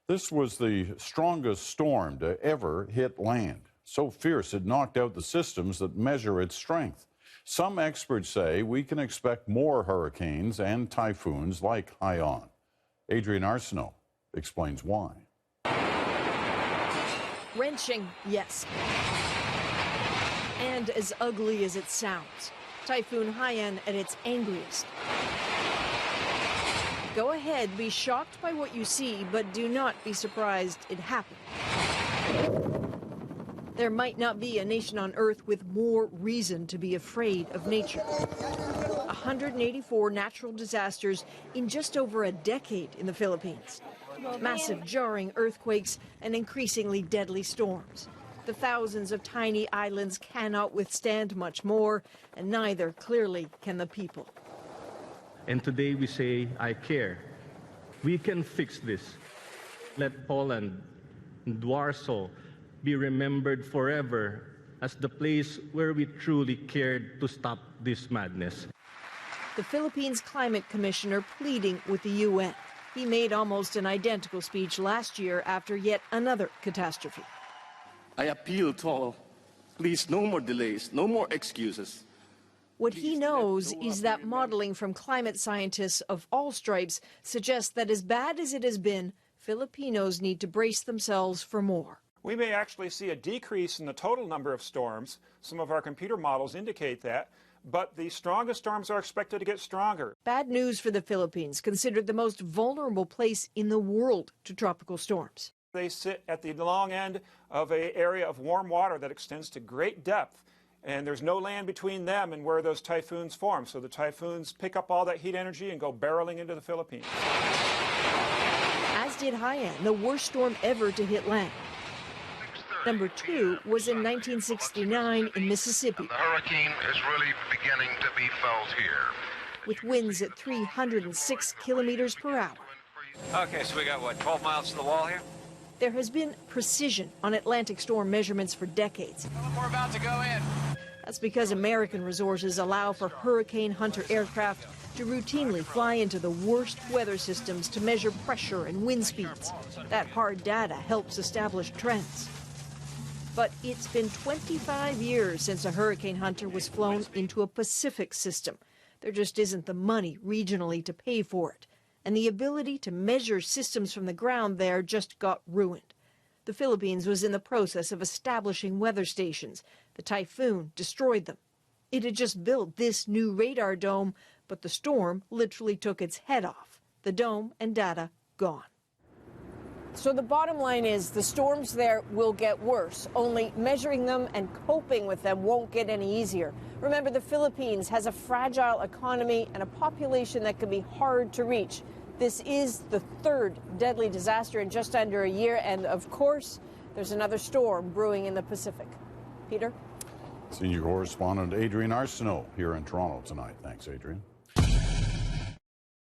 This was the strongest storm to ever hit land. So fierce it knocked out the systems that measure its strength. Some experts say we can expect more hurricanes and typhoons like Haiyan. Adrienne Arsenault explains why. Wrenching, yes. And as ugly as it sounds. Typhoon Haiyan at its angriest. Go ahead, be shocked by what you see, but do not be surprised it happened. There might not be a nation on Earth with more reason to be afraid of nature. 184 natural disasters in just over a decade in the Philippines. Massive jarring earthquakes and increasingly deadly storms. The thousands of tiny islands cannot withstand much more, and neither, clearly, can the people. And today we say, I care. We can fix this. Let Poland and Warsaw be remembered forever as the place where we truly cared to stop this madness. The Philippines Climate Commissioner pleading with the UN. He made almost an identical speech last year after yet another catastrophe. I appeal to all, please, no more delays, no more excuses. What he knows is that modeling from climate scientists of all stripes suggests that as bad as it has been, Filipinos need to brace themselves for more. We may actually see a decrease in the total number of storms. Some of our computer models indicate that, but the strongest storms are expected to get stronger. Bad news for the Philippines, considered the most vulnerable place in the world to tropical storms. They sit at the long end of an area of warm water that extends to great depth, and there's no land between them and where those typhoons form. So the typhoons pick up all that heat energy and go barreling into the Philippines. As did Haiyan, the worst storm ever to hit land. Number 2 was in 1969 in Mississippi. And the hurricane is really beginning to be felt here. With winds at 306 kilometers per hour. Okay, so we got, 12 miles to the wall here? There has been precision on Atlantic storm measurements for decades. We're about to go in. That's because American resources allow for Hurricane Hunter aircraft to routinely fly into the worst weather systems to measure pressure and wind speeds. That hard data helps establish trends. But it's been 25 years since a Hurricane Hunter was flown into a Pacific system. There just isn't the money regionally to pay for it. And the ability to measure systems from the ground there just got ruined. The Philippines was in the process of establishing weather stations. The typhoon destroyed them. It had just built this new radar dome, but the storm literally took its head off. The dome and data gone. So the bottom line is the storms there will get worse. Only measuring them and coping with them won't get any easier. Remember, the Philippines has a fragile economy and a population that can be hard to reach. This is the third deadly disaster in just under a year. And of course, there's another storm brewing in the Pacific. Peter? Senior correspondent Adrienne Arsenault here in Toronto tonight. Thanks, Adrienne.